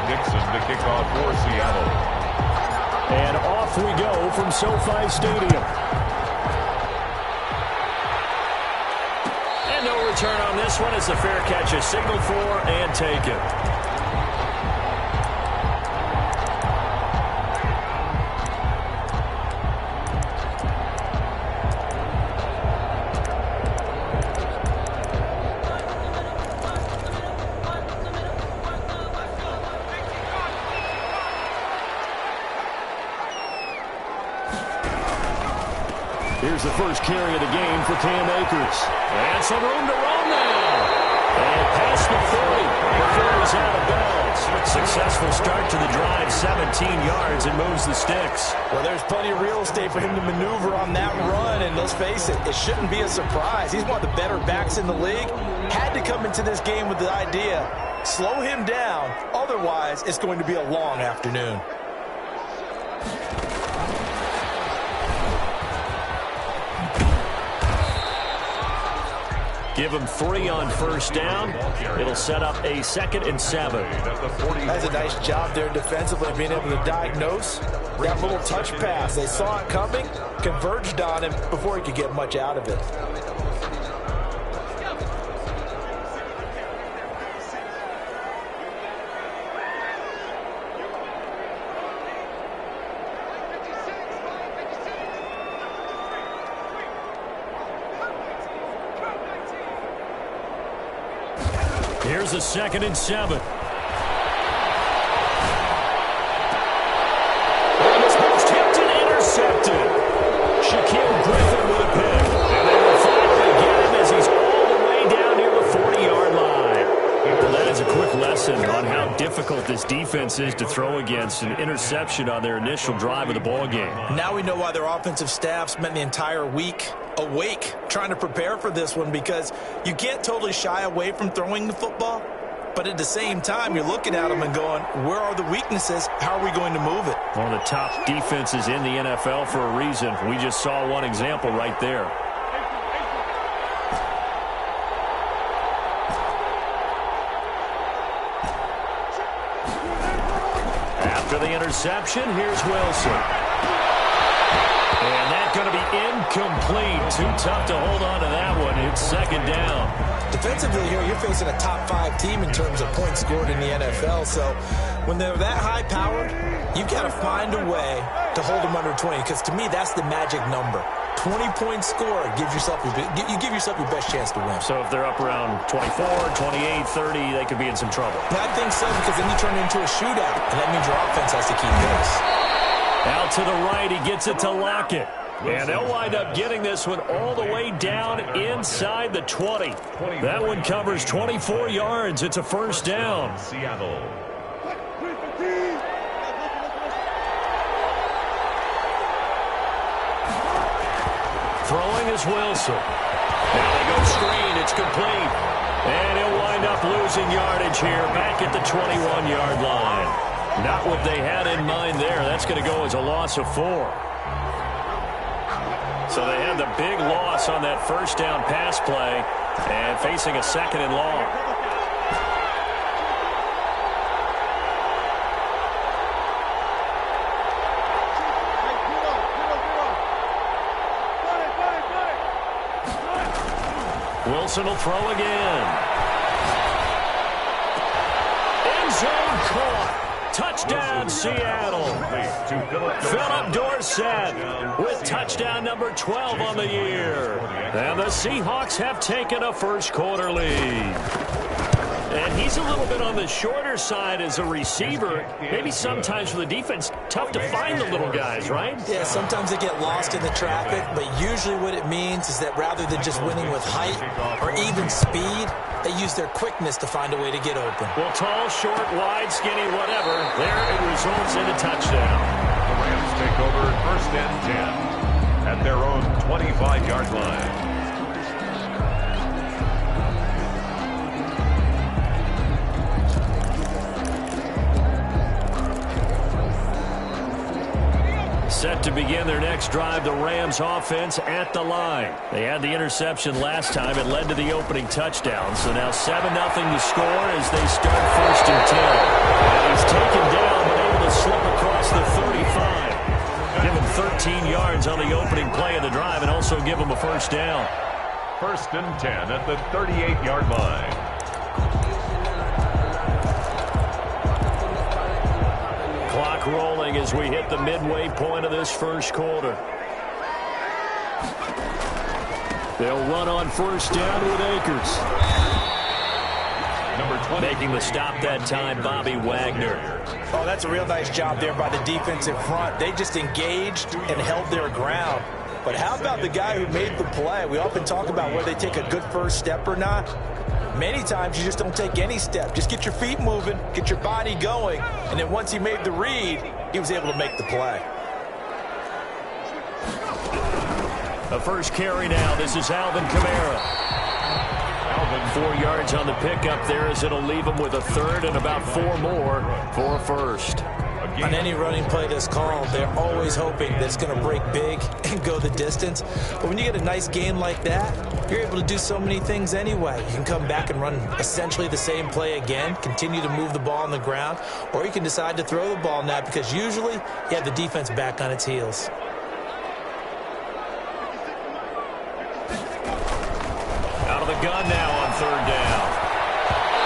to kick off for Seattle. And off we go from SoFi Stadium. And no return on this one. It's a fair catch, a signal for and taken. Here's the first carry of the game for Cam Akers. And some room to run now. And past the 40 before he's out of bounds. Successful start to the drive, 17 yards, and moves the sticks. Well, there's plenty of real estate for him to maneuver on that run, and let's face it, it shouldn't be a surprise. He's one of the better backs in the league. Had to come into this game with the idea, slow him down, otherwise it's going to be a long afternoon. Give him 3 on first down. It'll set up a 2nd and 7. That's a nice job there defensively, being able to diagnose that little touch pass. They saw it coming, converged on him before he could get much out of it. Here's a 2nd and 7. And this one's tipped and intercepted. Shaquille Griffin with a pick. And they will finally get him as he's all the way down near the 40-yard line. Well, that is a quick lesson on how difficult this defense is to throw against. An interception on their initial drive of the ball game. Now we know why their offensive staff spent the entire week awake trying to prepare for this one, because you can't totally shy away from throwing the football, but at the same time you're looking at them and going, where are the weaknesses? How are we going to move it? One of the top defenses in the NFL for a reason. We just saw one example right there. After the interception, here's Wilson. And that's going to be incomplete. Too tough to hold on to that one. It's 2nd down. Defensively here, you're facing a top 5 team in terms of points scored in the NFL. So when they're that high-powered, you've got to find a way to hold them under 20. Because to me, that's the magic number. 20 points scored, you give yourself your best chance to win. So if they're up around 24, 28, 30, they could be in some trouble. I think so, because then you turn it into a shootout, and that means your offense has to keep pace. Out to the right, he gets it to Lockett. And they'll wind up getting this one all the way down inside the 20. That one covers 24 yards. It's a 1st down. Seattle. Throwing is Wilson. Now they go screen. It's complete. And he'll wind up losing yardage here back at the 21-yard line. Not what they had in mind there. That's going to go as a loss of 4. So they had the big loss on that 1st down pass play and facing a 2nd and long. Wilson will throw again. End zone caught. Touchdown, Seattle. Philip Dorsett with touchdown number 12 on the year. And the Seahawks have taken a 1st quarter lead. And he's a little bit on the shorter side as a receiver. Maybe sometimes for the defense, tough to find the little guys, right? Yeah, sometimes they get lost in the traffic, but usually what it means is that rather than just winning with height or even speed, they use their quickness to find a way to get open. Well, tall, short, wide, skinny, whatever, there it results in a touchdown. The Rams take over 1st and 10 at their own 25-yard line. Set to begin their next drive, the Rams offense at the line. They had the interception last time. It led to the opening touchdown. So now 7-0 to score as they start 1st and 10. And he's 19 yards on the opening play of the drive and also give them a first down. 1st and 10 at the 38-yard line. Clock rolling as we hit the midway point of this first quarter. They'll run on first down with Akers. Number 20. Making the stop that time, Bobby Wagner. Oh, that's a real nice job there by the defensive front. They just engaged and held their ground. But how about the guy who made the play? We often talk about whether they take a good first step or not. Many times you just don't take any step. Just get your feet moving, get your body going, and then once he made the read, he was able to make the play. The first carry now. This is Alvin Kamara. 4 yards on the pickup there as it'll leave him with a third and about 4 more for a first. On any running play that's called, they're always hoping that it's going to break big and go the distance. But when you get a nice gain like that, you're able to do so many things anyway. You can come back and run essentially the same play again, continue to move the ball on the ground, or you can decide to throw the ball now because usually you have the defense back on its heels. Out of the gun now on 3rd down.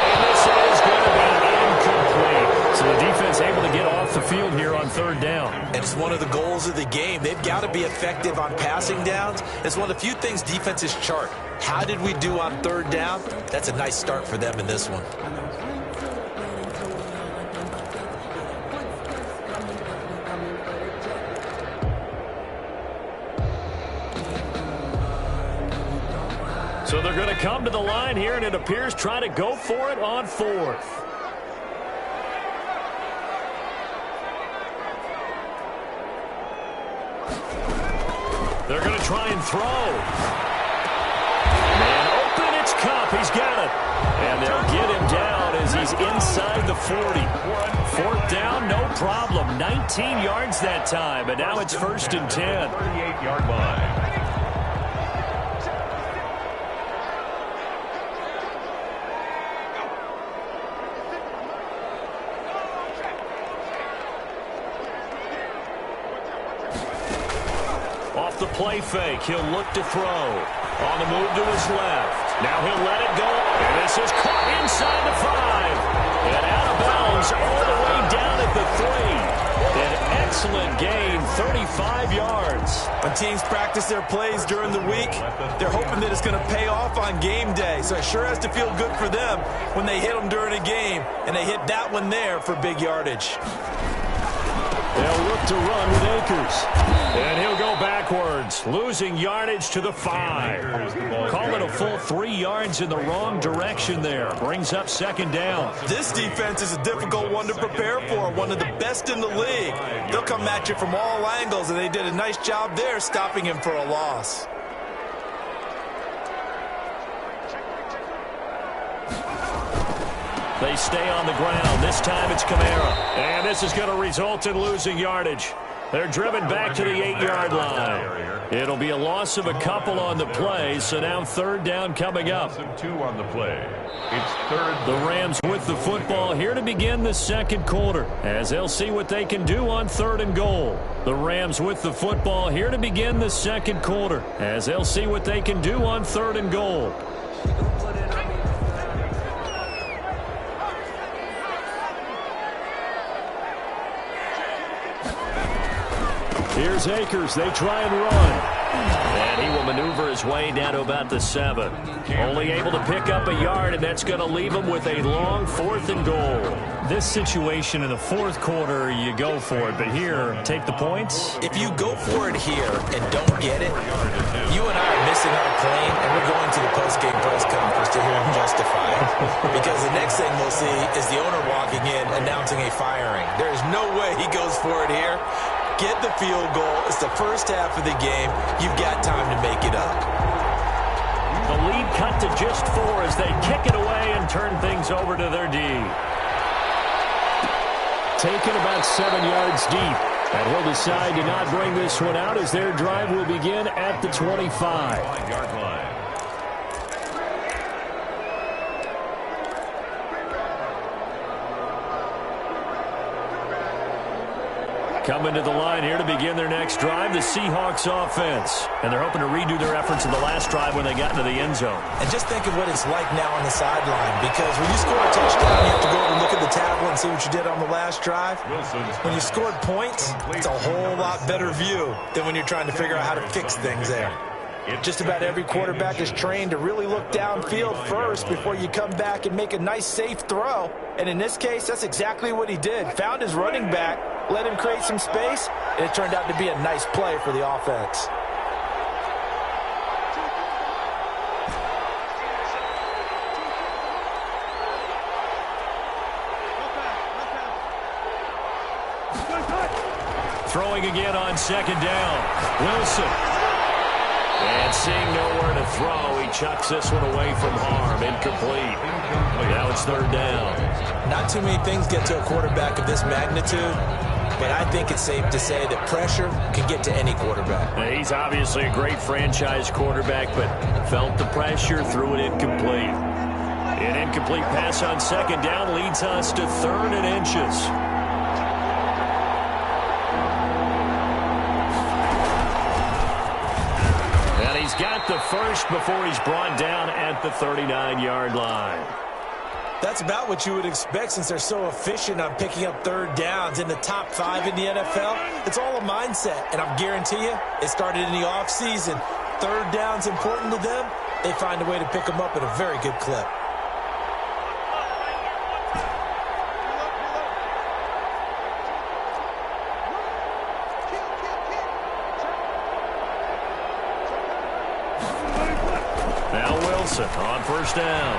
And this is going to be incomplete. So the defense able to get off the field here on 3rd down. And it's one of the goals of the game. They've got to be effective on passing downs. It's one of the few things defenses chart. How did we do on 3rd down? That's a nice start for them in this one. So they're going to come to the line here, and it appears try to go for it on 4th. They're going to try and throw. And open, it's Cup. He's got it. And they'll get him down as he's inside the 40. 4th down, no problem. 19 yards that time, and now it's 1st and 10. 38-yard line. Off the play fake, he'll look to throw. On the move to his left. Now he'll let it go. And this is caught inside the 5. And out of bounds all the way down at the 3. An excellent gain, 35 yards. When teams practice their plays during the week, they're hoping that it's going to pay off on game day. So it sure has to feel good for them when they hit them during a game. And they hit that one there for big yardage. They'll look to run with Akers. And he'll go backwards, losing yardage to the 5. Call it a full 3 yards in the wrong direction there. Brings up 2nd down. This defense is a difficult one to prepare for, one of the best in the league. They'll come at you from all angles, and they did a nice job there stopping him for a loss. They stay on the ground. This time it's Kamara. And this is going to result in losing yardage. They're driven back to the 8-yard line. It'll be a loss of a couple on the play, so now 3rd down coming up. 2 on the play. It's 3rd. The Rams with the football here to begin the 2nd quarter, as they'll see what they can do on 3rd and goal. The Rams with the football here to begin the 2nd quarter, as they'll see what they can do on 3rd and goal. Here's Akers. They try and run. And he will maneuver his way down to about the 7. Only able to pick up a yard, and that's going to leave him with a long 4th and goal. This situation in the 4th quarter, you go for it. But here, take the points. If you go for it here and don't get it, you and I are missing our plane, and we're going to the post-game press conference to hear him justify it. Because the next thing we'll see is the owner walking in announcing a firing. There is no way he goes for it here. Get the field goal. It's the first half of the game. You've got time to make it up. The lead cut to just 4 as they kick it away and turn things over to their D. Taken about 7 yards deep. And he'll decide to not bring this one out as their drive will begin at the 25. 5-yard line. Coming to the line here to begin their next drive, the Seahawks offense. And they're hoping to redo their efforts in the last drive when they got into the end zone. And just think of what it's like now on the sideline, because when you score a touchdown, you have to go over and look at the table and see what you did on the last drive. When you scored points, it's a whole lot better view than when you're trying to figure out how to fix things there. Just about every quarterback is trained to really look downfield first before you come back and make a nice, safe throw. And in this case, that's exactly what he did. Found his running back, let him create some space, and it turned out to be a nice play for the offense. Throwing again on second down. Wilson. And seeing nowhere to throw, he chucks this one away from harm. Incomplete. Now it's third down. Not too many things get to a quarterback of this magnitude, but I think it's safe to say that pressure can get to any quarterback. Now, he's obviously a great franchise quarterback, but felt the pressure, threw it incomplete. An incomplete pass on second down leads us to 3rd and inches. He's got the first before he's brought down at the 39-yard line. That's about what you would expect since they're so efficient on picking up third downs in the top 5 in the NFL. It's all a mindset, and I guarantee you it started in the offseason. Third down's important to them. They find a way to pick them up at a very good clip. On first down.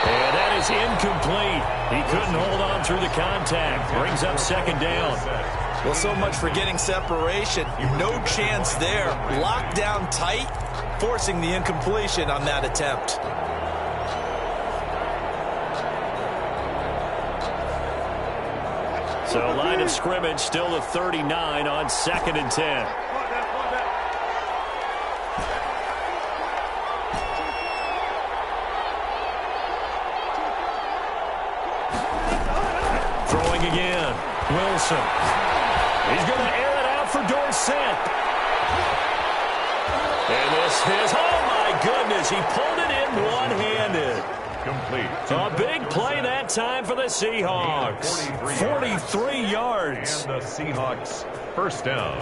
And that is incomplete. He couldn't hold on through the contact. Brings up second down. Well, so much for getting separation. No chance there. Locked down tight, forcing the incompletion on that attempt. So line of scrimmage still to 39 on 2nd and 10. Again, Wilson. He's going to air it out for Dorsett. And this is, oh my goodness, he pulled it in one-handed. Complete. A big play that time for the Seahawks. 43 yards. And the Seahawks first down.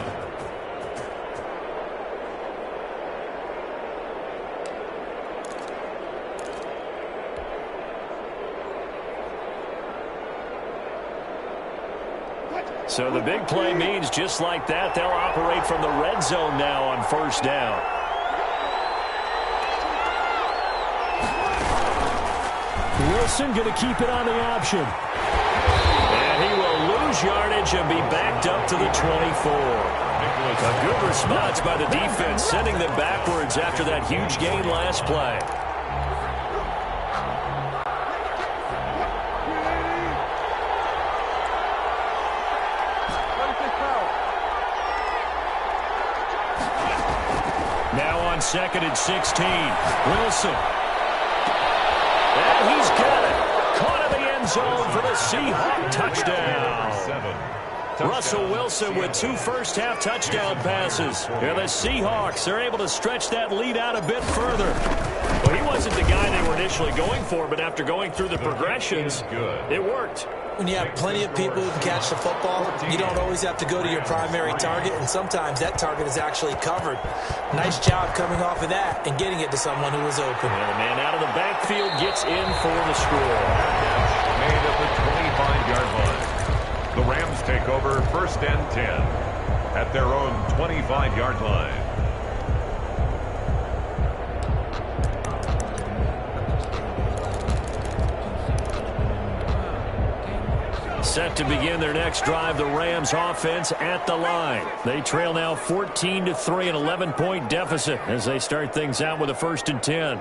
So the big play means just like that, they'll operate from the red zone now on first down. Wilson going to keep it on the option. And he will lose yardage and be backed up to the 24. A good response by the defense, sending them backwards after that huge gain last play. Now on 2nd and 16, Wilson. And he's got it. Caught in the end zone for the Seahawks touchdown. Russell Wilson with 2 first-half touchdown passes. And the Seahawks are able to stretch that lead out a bit further. Well, he wasn't the guy they were initially going for, but after going through the progressions, it worked. When you have plenty of people who can catch the football, you don't always have to go to your primary target, and sometimes that target is actually covered. Nice job coming off of that and getting it to someone who was open. And the man out of the backfield gets in for the score. Made at the 25-yard line. The Rams take over 1st and 10 at their own 25-yard line. Set to begin their next drive, the Rams offense at the line. They trail now 14-3, an 11-point deficit as they start things out with a 1st and 10.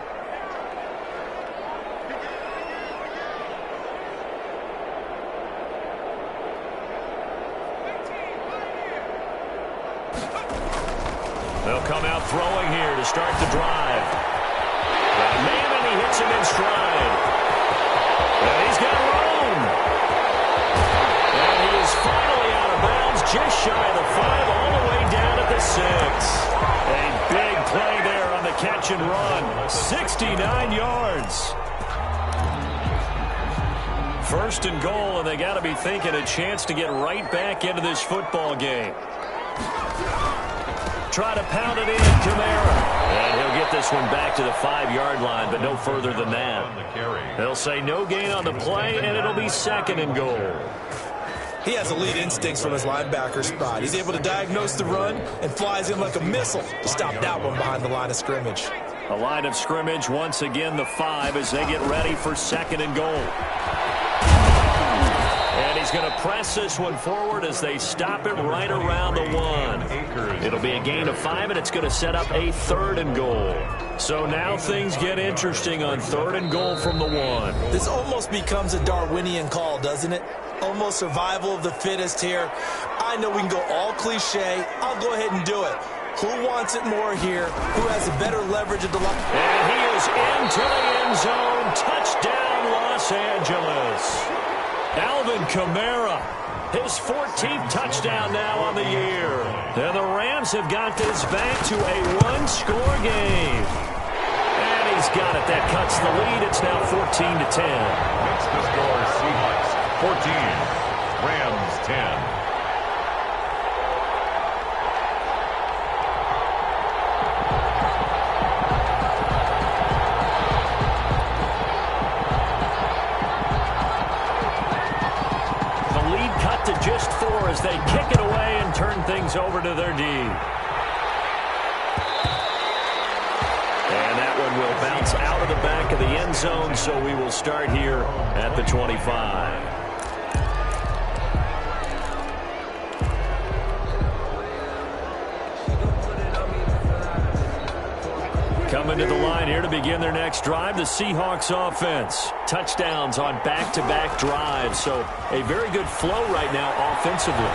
They'll come out throwing here to start the drive. And he hits him in stride. And he's got room. catch and run. 69 yards. First and goal, and they got to be thinking a chance to get right back into this football game. Try to pound it in, Kamara. And he'll get this one back to the 5-yard line, but no further than that. They'll say no gain on the play, and it'll be second and goal. He has elite instincts from his linebacker spot. He's able to diagnose the run and flies in like a missile to stop that one behind the line of scrimmage. A line of scrimmage, once again the 5 as they get ready for second and goal. And he's going to press this one forward as they stop it right around the 1. It'll be a gain of 5, and it's going to set up a third and goal. So now things get interesting on third and goal from the 1. This almost becomes a Darwinian call, doesn't it? Almost survival of the fittest here. I know we can go all cliche. I'll go ahead and do it. Who wants it more here? Who has a better leverage at the line? And he is into the end zone. Touchdown, Los Angeles. Alvin Kamara, his 14th touchdown now on the year. And the Rams have got this back to a one-score game. And he's got it. That cuts the lead. It's now 14-10. Makes the score Seahawks 14, Rams 10. To just 4 as they kick it away and turn things over to their D. And that one will bounce out of the back of the end zone, so we will start here at the 25. Coming to the line here to begin their next drive, the Seahawks offense. Touchdowns on back-to-back drives, so a very good flow right now offensively.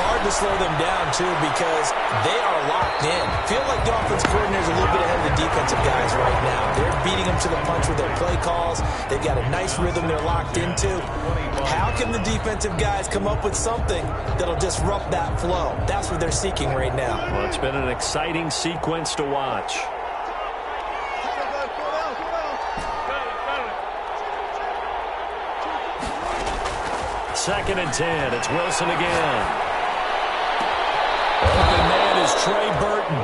Hard to slow them down, too, because they are locked in. Feel like the offense coordinator is a little bit ahead of the defensive guys right now. They're beating them to the punch with their play calls. They've got a nice rhythm they're locked into. How can the defensive guys come up with something that'll disrupt that flow? That's what they're seeking right now. Well, it's been an exciting sequence to watch. Second and 10. It's Wilson again. Open man is Trey Burton.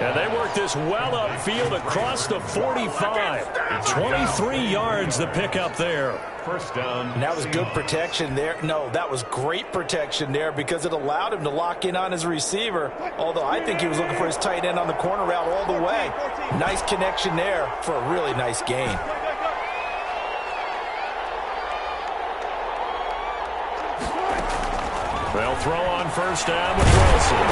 And they work this well upfield across the 45. 23 yards the pickup there. First down. And that was good protection there. No, that was great protection there because it allowed him to lock in on his receiver. Although I think he was looking for his tight end on the corner route all the way. Nice connection there for a really nice gain. They'll throw on first down with Wilson. And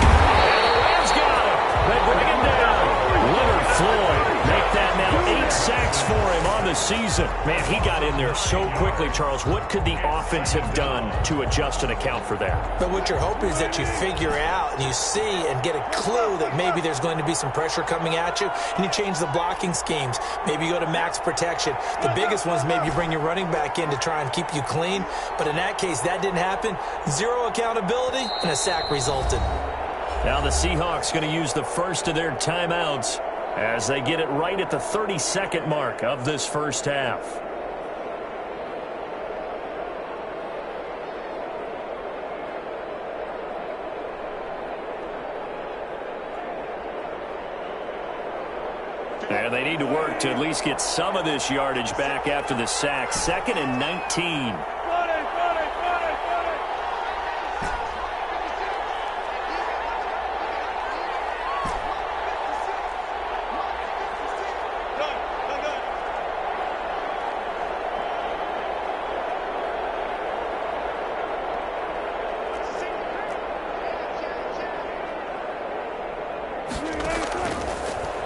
the Rams got him. They bring him down. Leonard Floyd make that now 8 sacks for him on the season. Man, he got in there so quickly, Charles. What could the offense have done to adjust and account for that? But what you're hoping is that you figure out and you see and get a clue that maybe there's going to be some pressure coming at you, and you change the blocking schemes. Maybe you go to max protection. The biggest ones, maybe you bring your running back in to try and keep you clean. But in that case, that didn't happen. Zero accountability, and a sack resulted. Now the Seahawks going to use the first of their timeouts as they get it right at the 32nd mark of this first half. And they need to work to at least get some of this yardage back after the sack. Second and 19.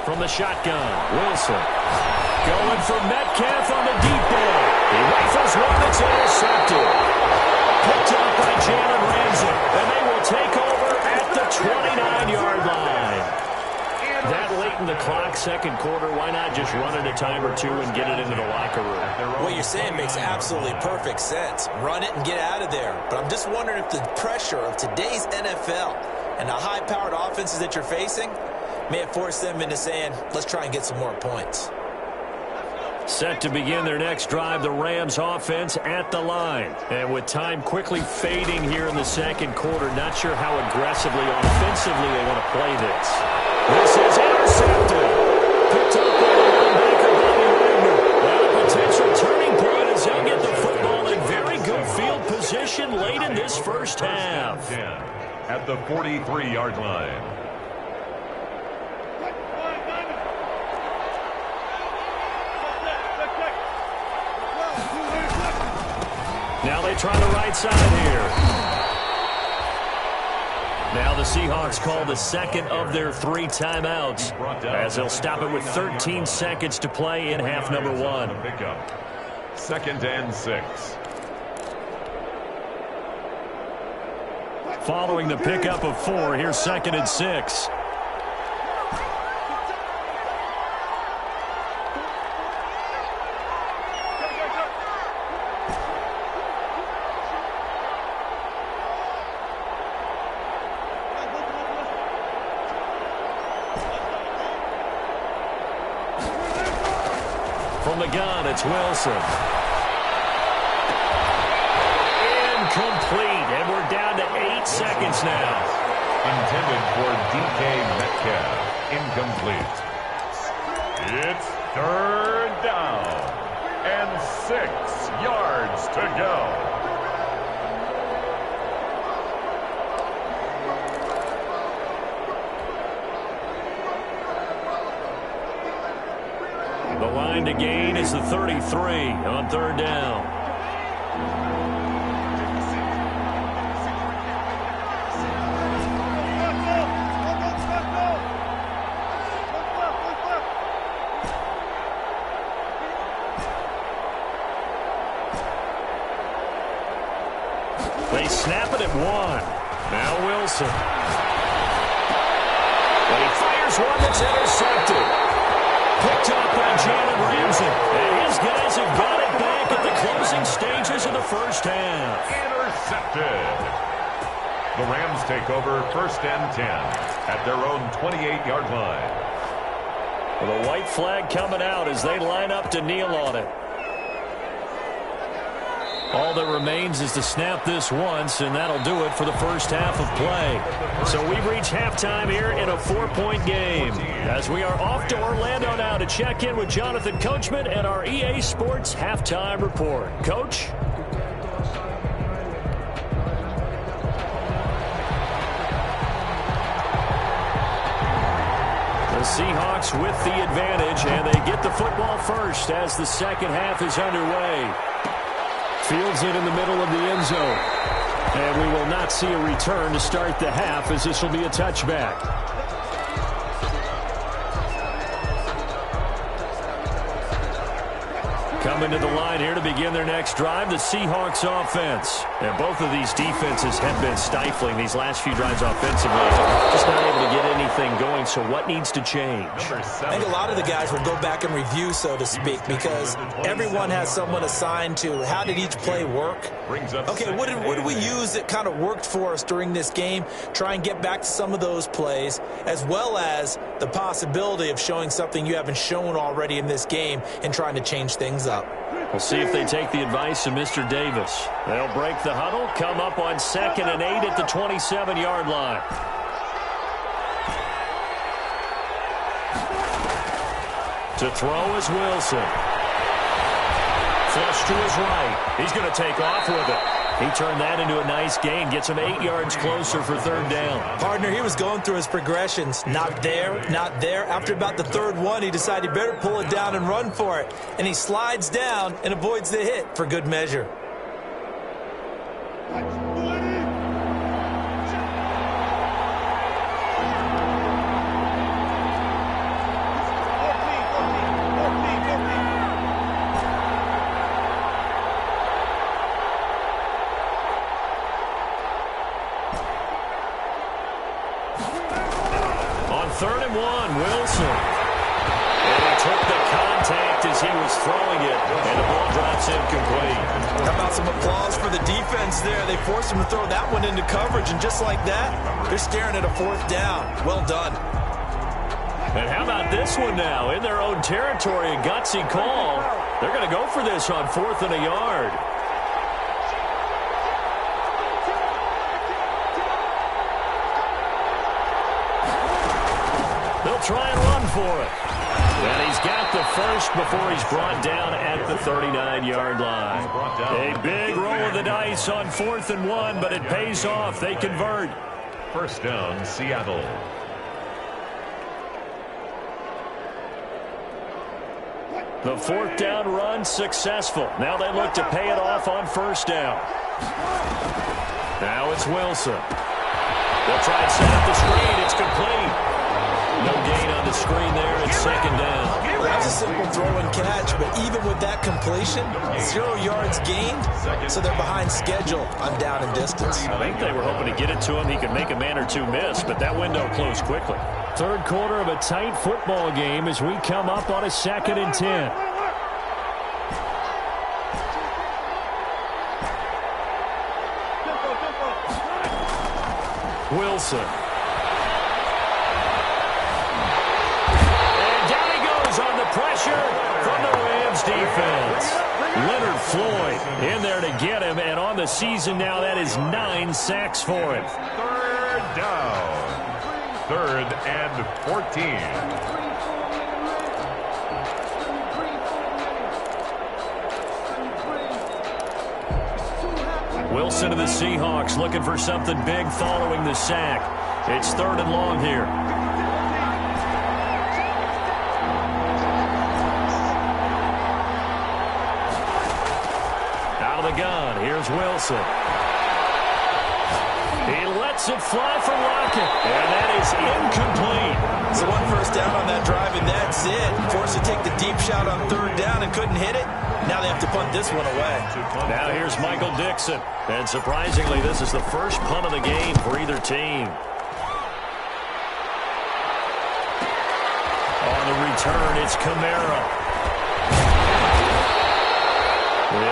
From the shotgun, Wilson going for Metcalf on the deep ball. He rifles one that's intercepted. Picked up by Jalen Ramsey, and they will take over at the 29-yard line. That late in the clock, second quarter, why not just run it a time or two and get it into the locker room? What you're saying makes absolutely perfect sense. Run it and get out of there. But I'm just wondering if the pressure of today's NFL and the high-powered offenses that you're facing may have forced them into saying, let's try and get some more points. Set to begin their next drive, the Rams offense at the line. And with time quickly fading here in the second quarter, not sure how aggressively, offensively they want to play this. This is intercepted. Picked up by the linebacker, Bobby Wagner. Now a potential turning point as he'll get the football in very good field position late in this first half. At the 43-yard line. Now they try the right side here. Now the Seahawks call the second of their 3 timeouts as they'll stop it with 13 seconds to play in half number 1. Second and 6. Following the pickup of 4, here's second and 6. From the gun, it's Wilson. Incomplete, and we're down to 8 seconds now. Intended for DK Metcalf. Incomplete. It's third down and 6 yards to go. The line to gain is the 33 on third down. They snap it at 1. Now Wilson. And he fires one that's intercepted. Picked up by Jalen Ramsey. And his guys have got it back at the closing stages of the first half. Intercepted. The Rams take over first and 10 at their own 28-yard line. Well, the white flag coming out as they line up to kneel on it. All that remains is to snap this once, and that'll do it for the first half of play. So we've reached halftime here in a 4-point game as we are off to Orlando now to check in with Jonathan Coachman and our EA Sports Halftime Report. Coach? The Seahawks with the advantage, and they get the football first as the second half is underway. Fields it in the middle of the end zone. And we will not see a return to start the half as this will be a touchback. Coming to the line here to begin their next drive, the Seahawks offense. And both of these defenses have been stifling these last few drives offensively. Just not able to get anything going, so what needs to change? I think a lot of the guys will go back and review, so to speak, because everyone has someone assigned to how did each play work. Okay, what did we use that kind of worked for us during this game? Try and get back to some of those plays, as well as the possibility of showing something you haven't shown already in this game and trying to change things up. We'll see if they take the advice of Mr. Davis. They'll break the huddle, come up on 2nd and 8 at the 27-yard line. To throw is Wilson. Flush to his right. He's going to take off with it. He turned that into a nice gain. Gets him 8 yards closer for third down. Partner, he was going through his progressions. Not there, not there. After about the third one, he decided he better pull it down and run for it. And he slides down and avoids the hit for good measure. Third and 1, Wilson. And he took the contact as he was throwing it, and the ball drops incomplete. How about some applause for the defense there? They forced him to throw that one into coverage, and just like that, they're staring at a fourth down. Well done. And how about this one now? In their own territory, a gutsy call. They're going to go for this on 4th and a yard. They'll try and run for it. And he's got the first before he's brought down at the 39-yard line. A big roll of the dice on 4th and 1, but it pays off. They convert. First down, Seattle. The 4th down run successful. Now they look to pay it off on 1st down. Now it's Wilson. They'll try and set up the screen. It's complete. No gain on the screen there. It's 2nd down. That's a simple throw and catch, but even with that completion, 0 yards gained, so they're behind schedule on down and distance. I think they were hoping to get it to him. He could make a man or two miss, but that window closed quickly. 3rd quarter of a tight football game as we come up on a 2nd and 10. Wilson. On the pressure from the Rams defense. Leonard Floyd in there to get him, and on the season now, that is 9 sacks for him. 3rd down. 3rd and 14. Wilson of the Seahawks looking for something big following the sack. It's 3rd and long here. Gun. Here's Wilson. He lets it fly for Lockett, and that is incomplete. So 1 first down on that drive, and that's it. Forced to take the deep shot on 3rd down and couldn't hit it. Now they have to punt this one away. Now here's Michael Dixon, and surprisingly, this is the first punt of the game for either team. On the return, it's Kamara.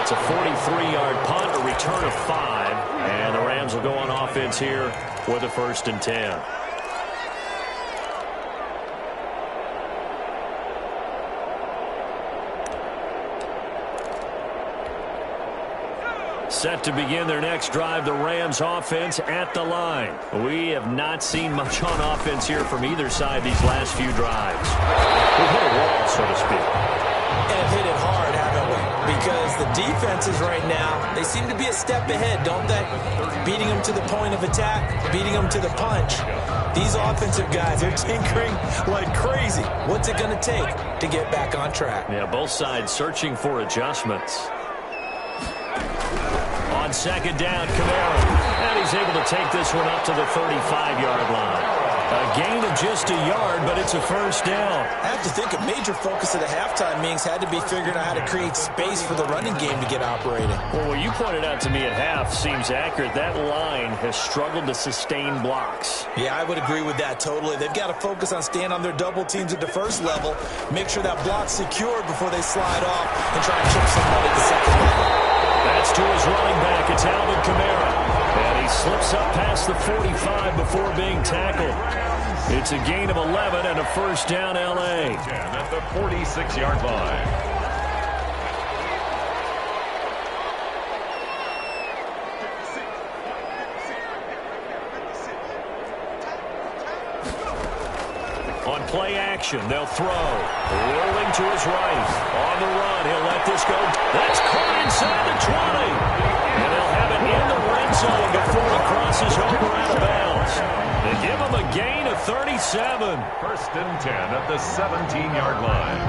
It's a 43-yard punt, a return of 5, and the Rams will go on offense here with a 1st and 10. Set to begin their next drive, the Rams offense at the line. We have not seen much on offense here from either side these last few drives. We've hit a wall, so to speak. And hit it hard, haven't we? Because the defenses right now, they seem to be a step ahead, don't they? Beating them to the point of attack, beating them to the punch. These offensive guys are tinkering like crazy. What's it going to take to get back on track? Yeah, both sides searching for adjustments. On 2nd down, Kamara. And he's able to take this one up to the 35-yard line. A gain of just a yard, but it's a 1st down. I have to think a major focus of the halftime meetings had to be figuring out how to create space for the running game to get operating. Well, what you pointed out to me at half seems accurate. That line has struggled to sustain blocks. Yeah, I would agree with that totally. They've got to focus on staying on their double teams at the 1st level, make sure that block's secured before they slide off and try and chip somebody at the 2nd level. That's to his running back. It's Alvin Kamara. And he slips up past the 45 before being tackled. It's a gain of 11 and a 1st down, L.A. At the 46-yard line. On play action, they'll throw. Rolling to his right. On the run, he'll let this go. That's caught inside the 20. And they'll have it in the red zone before it crosses over out of bounds. They give him a gain of 37. 1st and 10 at the 17-yard line.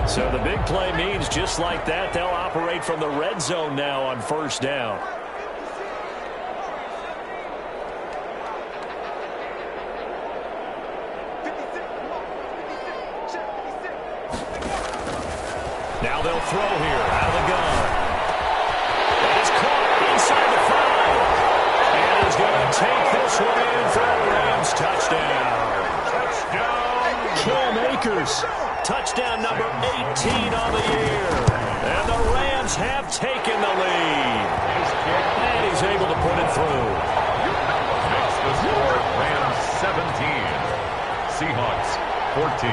So the big play means just like that, they'll operate from the red zone now on 1st down. Now they'll throw here out of the gun. And it's caught inside the 5. And he's going to take this one in for a Rams touchdown. Cam Akers, touchdown number 18 on the year. And the Rams have taken the lead. And he's able to put it through. Makes the score Rams 17, Seahawks 14.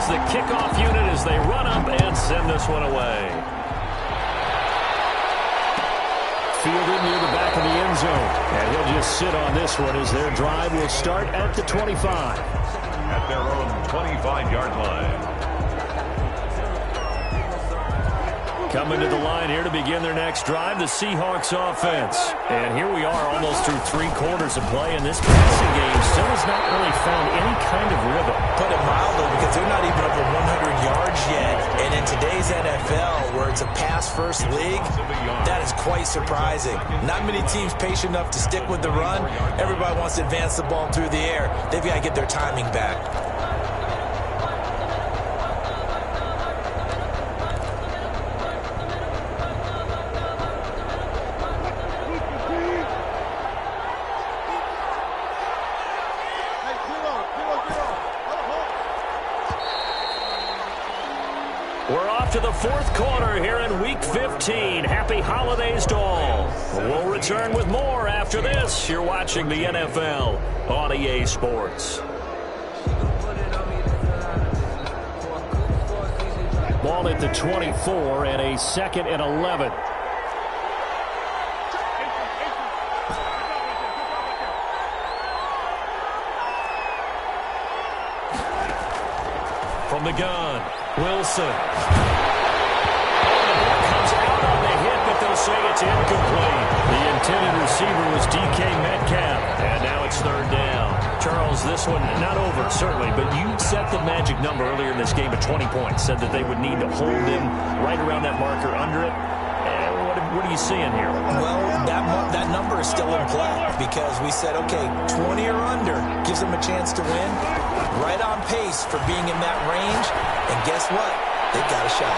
The kickoff unit as they run up and send this one away. Fielded near the back of the end zone. And he'll just sit on this one as their drive will start at the 25. At their own 25-yard line. Coming to the line here to begin their next drive, the Seahawks offense. And here we are almost through 3 quarters of play, and this passing game still has not really found any kind of rhythm. Put it mildly, because they're not even over 100 yards yet. And in today's NFL, where it's a pass-first league, that is quite surprising. Not many teams patient enough to stick with the run. Everybody wants to advance the ball through the air. They've got to get their timing back. To the 4th quarter here in Week 15. Happy holidays to all. We'll return with more after this. You're watching the NFL on EA Sports. Ball at the 24 and a 2nd and 11. From the gun, Wilson. Say it's incomplete. The intended receiver was DK Metcalf, and now it's 3rd down. Charles, this one not over, certainly, but you set the magic number earlier in this game at 20 points, said that they would need to hold him right around that marker under it. What are you seeing here? Well, that number is still in play because we said, okay, 20 or under gives them a chance to win. Right on pace for being in that range, and guess what? They've got a shot.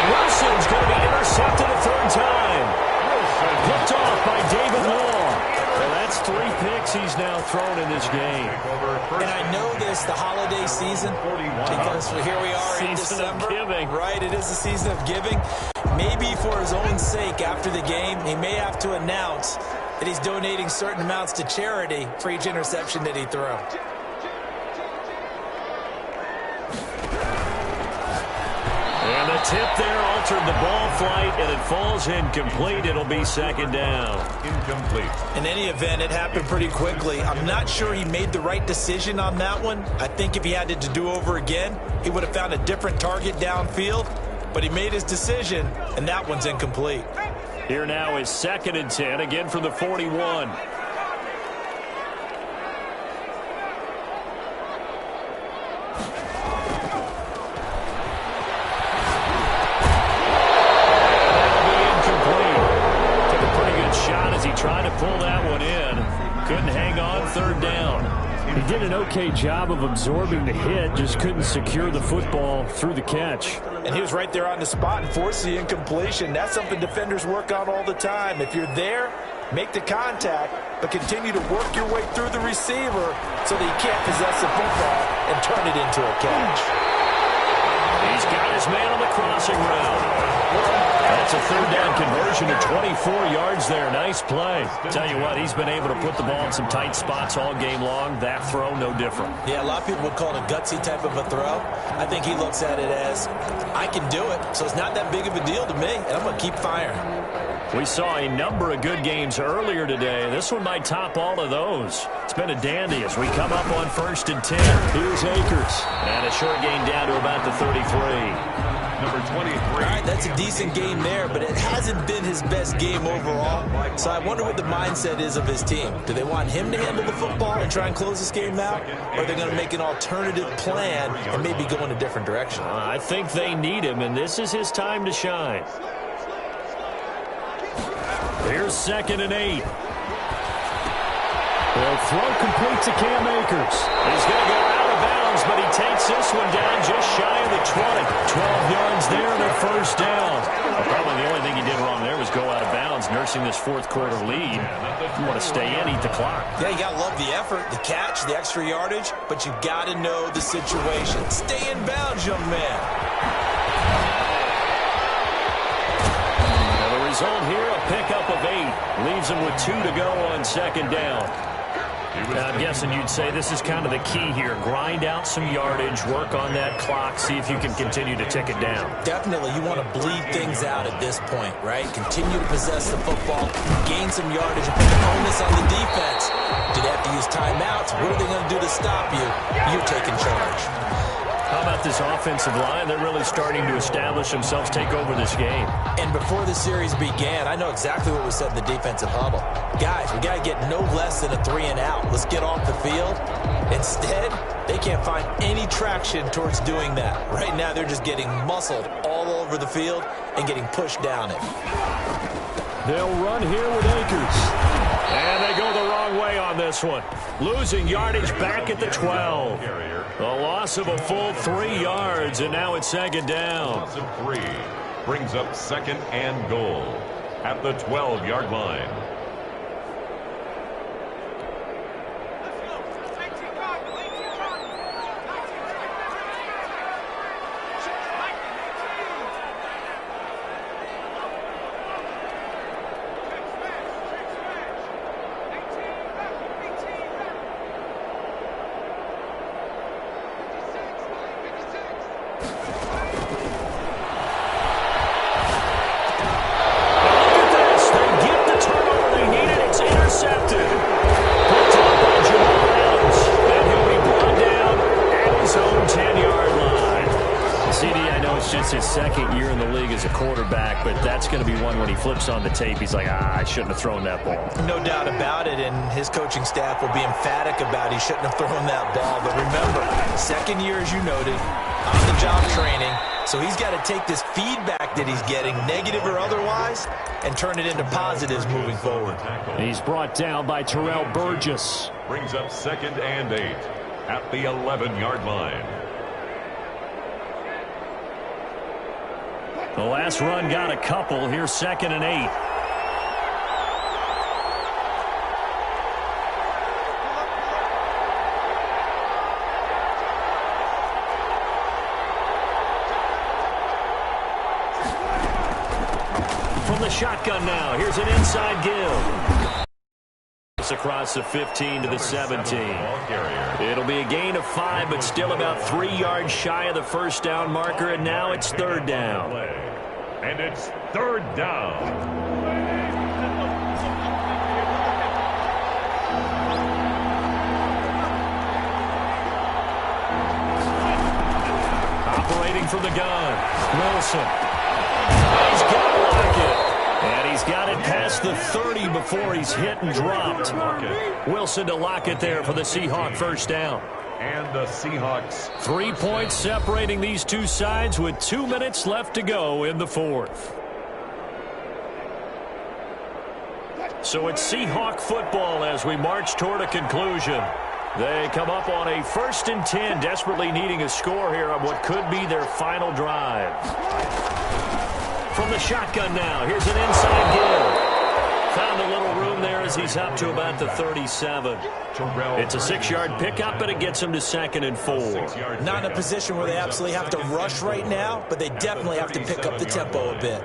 Wilson's going to be intercepted a 3rd time. Picked off by David Moore. Well, that's 3 picks he's now thrown in this game. And I know this, the holiday season, because here we are in December. Season of giving. Right, it is the season of giving. Maybe for his own sake after the game, he may have to announce that he's donating certain amounts to charity for each interception that he throws. And the tip there altered the ball flight, and it falls incomplete. It'll be 2nd down. Incomplete. In any event, it happened pretty quickly. I'm not sure he made the right decision on that one. I think if he had it to do over again, he would have found a different target downfield. But he made his decision, and that one's incomplete. Here now is 2nd and 10, again from the 41. Trying to pull that one in. Couldn't hang on 3rd down. He did an okay job of absorbing the hit, just couldn't secure the football through the catch. And he was right there on the spot and forced the incompletion. That's something defenders work on all the time. If you're there, make the contact, but continue to work your way through the receiver so that he can't possess the football and turn it into a catch. He's got his man on the crossing route. That's a 3rd down conversion of 24 yards there. Nice play. Tell you what, he's been able to put the ball in some tight spots all game long. That throw, no different. Yeah, a lot of people would call it a gutsy type of a throw. I think he looks at it as, I can do it, so it's not that big of a deal to me, and I'm going to keep firing. We saw a number of good games earlier today. This one might top all of those. It's been a dandy as we come up on 1st and 10. Here's Akers. And a short gain down to about the 33. Number 23. All right, that's a decent game there, but it hasn't been his best game overall. So I wonder what the mindset is of his team. Do they want him to handle the football and try and close this game out? Or are they going to make an alternative plan and maybe go in a different direction? I think they need him, and this is his time to shine. Here's 2nd and 8. The throw complete to Cam Akers. He's going to go out of bounds, but he takes this one down just shy of the 20. 12 yards there and a 1st down. Well, probably the only thing he did wrong there was go out of bounds. forcing this fourth-quarter lead. You want to stay in, eat the clock. Yeah, you got to love the effort, the catch, the extra yardage, but you got to know the situation. Stay in bounds, young man. Now the result here, a pickup of 8. Leaves him with 2 to go on second down. I'm guessing you'd say this is kind of the key here. Grind out some yardage, work on that clock, see if you can continue to tick it down. Definitely, you want to bleed things out at this point, right? Continue to possess the football, gain some yardage, and put the onus on the defense. Do they have to use timeouts? What are they going to do to stop you? You're taking charge. How about this offensive line? They're really starting to establish themselves, take over this game. And before the series began, I know exactly what was said in the defensive huddle. Guys, we got to get no less than a 3-and-out. Let's get off the field. Instead, they can't find any traction towards doing that. Right now, they're just getting muscled all over the field and getting pushed down it. They'll run here with Akers. And they go the wrong way on this one. Losing yardage back at the 12. A loss of a full 3 yards, and now it's second down. Loss of 3 brings up second and goal at the 12-yard line. Flips on the tape, he's like, I shouldn't have thrown that ball. No doubt about it, and his coaching staff will be emphatic about he shouldn't have thrown that ball. But remember, second year, as you noted, on-the-job training, so he's got to take this feedback that he's getting, negative or otherwise, and turn it into positives moving forward. He's brought down by Terrell Burgess. Brings up second and 8 at the 11-yard line. The last run got a couple. Here's second and 8. From the shotgun now. Here's an inside give. Across the 15 to the 17. It'll be a gain of 5, but still about 3 yards shy of the first down marker, and now it's third down. And it's third down. Operating from the gun, Wilson. He's got to lock it. And he's got it past the 30 before he's hit and dropped. Wilson to lock it there for the Seahawk first down. And the Seahawks. 3 points separating these two sides with 2 minutes left to go in the fourth. So it's Seahawk football as we march toward a conclusion. They come up on a 1st and 10, desperately needing a score here on what could be their final drive. From the shotgun now, here's an inside give. Found a little room there as he's up to about the 37. It's a 6-yard pickup, but it gets him to 2nd and 4. Not in a position where they absolutely have to rush right now, but they definitely have to pick up the tempo a bit.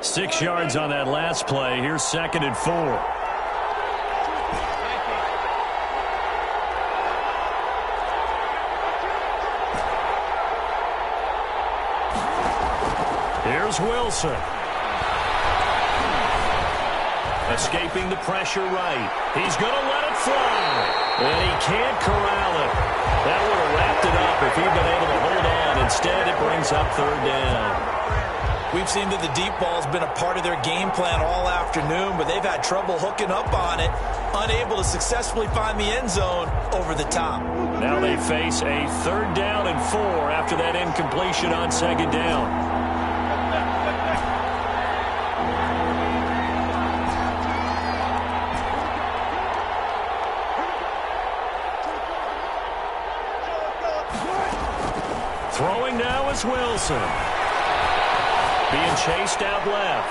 Six yards on that last play. Here's 2nd and 4. Here's Wilson. Escaping the pressure right. He's going to let it fly. And he can't corral it. That would have wrapped it up if he'd been able to hold on. Instead, it brings up third down. We've seen that the deep ball's been a part of their game plan all afternoon, but they've had trouble hooking up on it, unable to successfully find the end zone over the top. Now they face a 3rd down and 4 after that incompletion on 2nd down. Throwing now is Wilson. Being chased out left.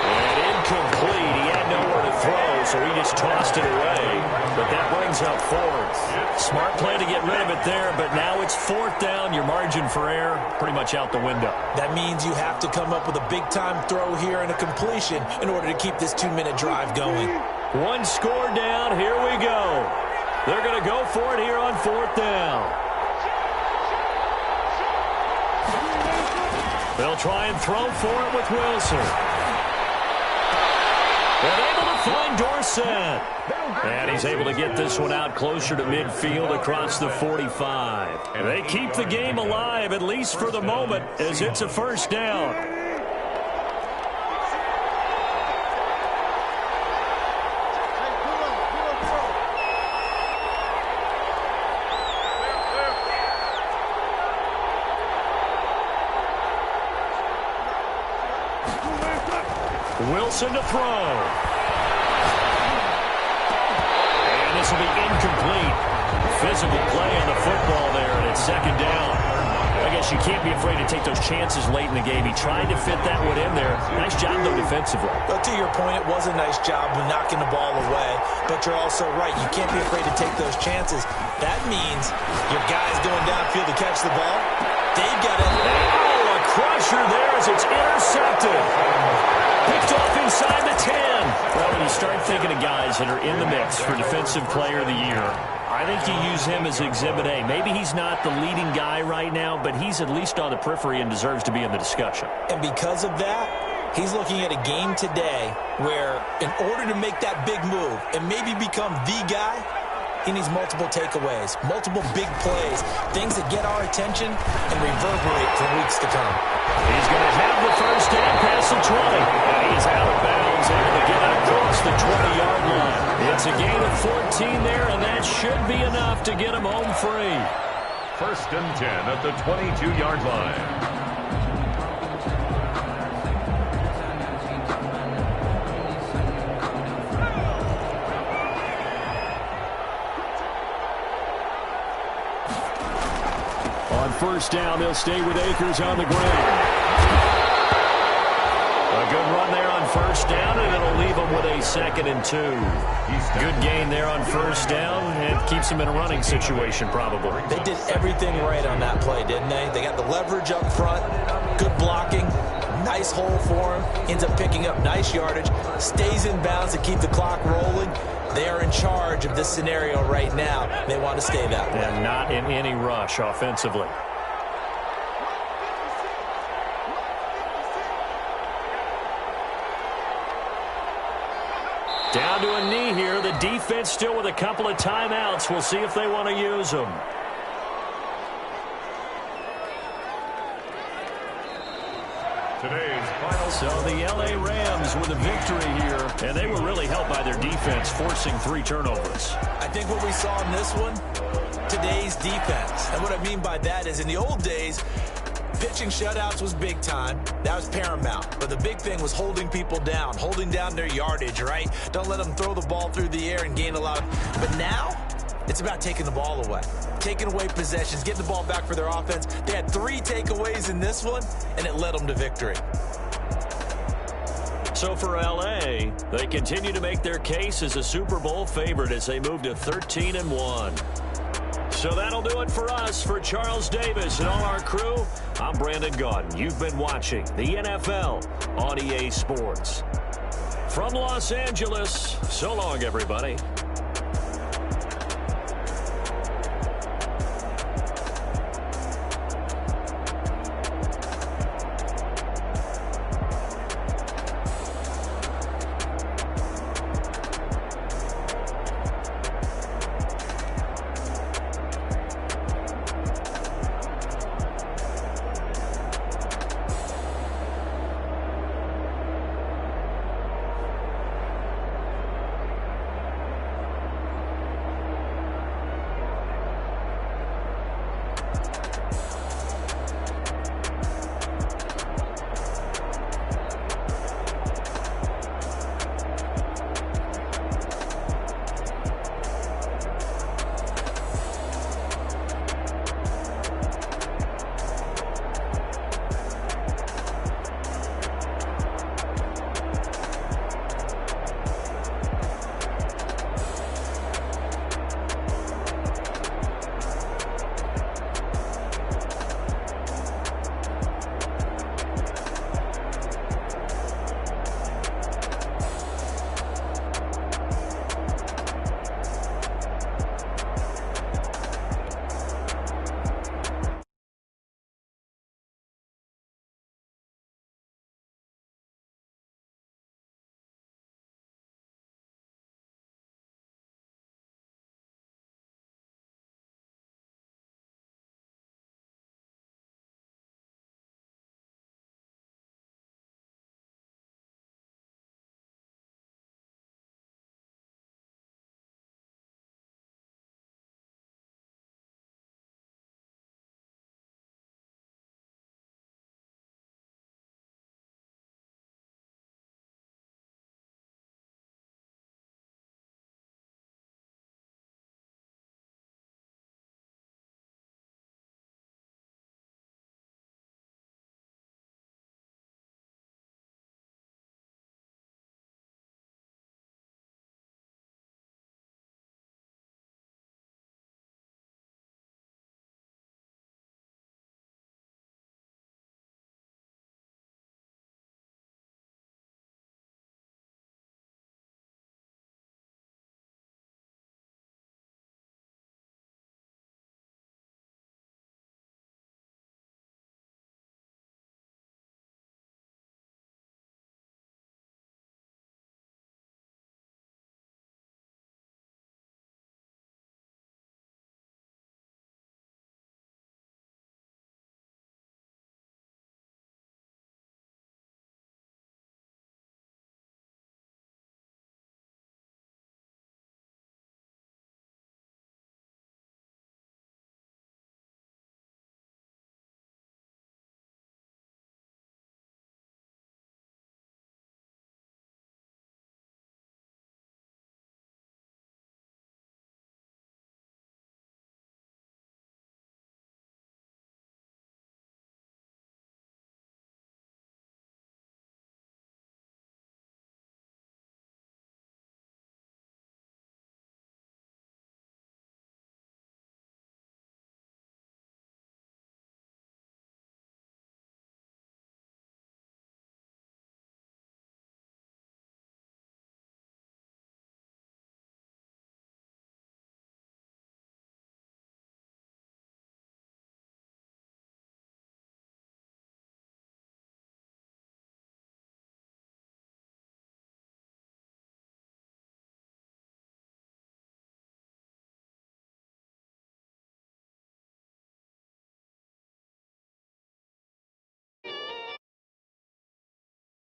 And incomplete. He had nowhere to throw, so he just tossed it away. But that brings up fourth. Smart play to get rid of it there, but now it's fourth down. Your margin for error pretty much out the window. That means you have to come up with a big-time throw here and a completion in order to keep this 2-minute drive going. One score down. Here we go. They're going to go for it here on fourth down. They'll try and throw for it with Wilson. They're able to find Dorsett. And he's able to get this one out closer to midfield across the 45. And they keep the game alive, at least for the moment, as it's a first down. Wilson to throw. And this will be incomplete. Physical play on the football there, and it's second down. I guess you can't be afraid to take those chances late in the game. He tried to fit that one in there. Nice job, though, defensively. Well, to your point, it was a nice job of knocking the ball away. But you're also right. You can't be afraid to take those chances. That means your guys going downfield to catch the ball, they've got it. Oh, a crusher there as it's intercepted. Picked off inside the 10. Well, when you start thinking of guys that are in the mix for Defensive Player of the Year, I think you use him as Exhibit A. Maybe he's not the leading guy right now, but he's at least on the periphery and deserves to be in the discussion. And because of that, he's looking at a game today where in order to make that big move and maybe become the guy, he needs multiple takeaways, multiple big plays, things that get our attention and reverberate for weeks to come. He's going to have the first down past the 20. And he's out of bounds, able to get across the 20-yard line. It's a gain of 14 there, and that should be enough to get him home free. First and 10 at the 22-yard line. First down, they'll stay with Akers on the ground. A good run there on first down, and it'll leave them with a 2nd and 2. Good gain there on first down, and keeps them in a running situation probably. They did everything right on that play, didn't they? They got the leverage up front, good blocking, nice hole for him, ends up picking up nice yardage, stays in bounds to keep the clock rolling. They are in charge of this scenario right now. They want to stay that way. And not in any rush offensively. Down to a knee here. The defense still with a couple of timeouts. We'll see if they want to use them. Today's final. So the L.A. Rams with a victory here, and they were really helped by their defense, forcing 3 turnovers. I think what we saw in this one, today's defense. And what I mean by that is in the old days, pitching shutouts was big time. That was paramount. But the big thing was holding people down, holding down their yardage, right? Don't let them throw the ball through the air and gain a lot of... But now, it's about taking the ball away. Taking away possessions, getting the ball back for their offense. They had 3 takeaways in this one, and it led them to victory. So for L.A., they continue to make their case as a Super Bowl favorite as they move to 13-1. So that'll do it for us. For Charles Davis and all our crew, I'm Brandon Gaudin. You've been watching the NFL on EA Sports. From Los Angeles, so long, everybody.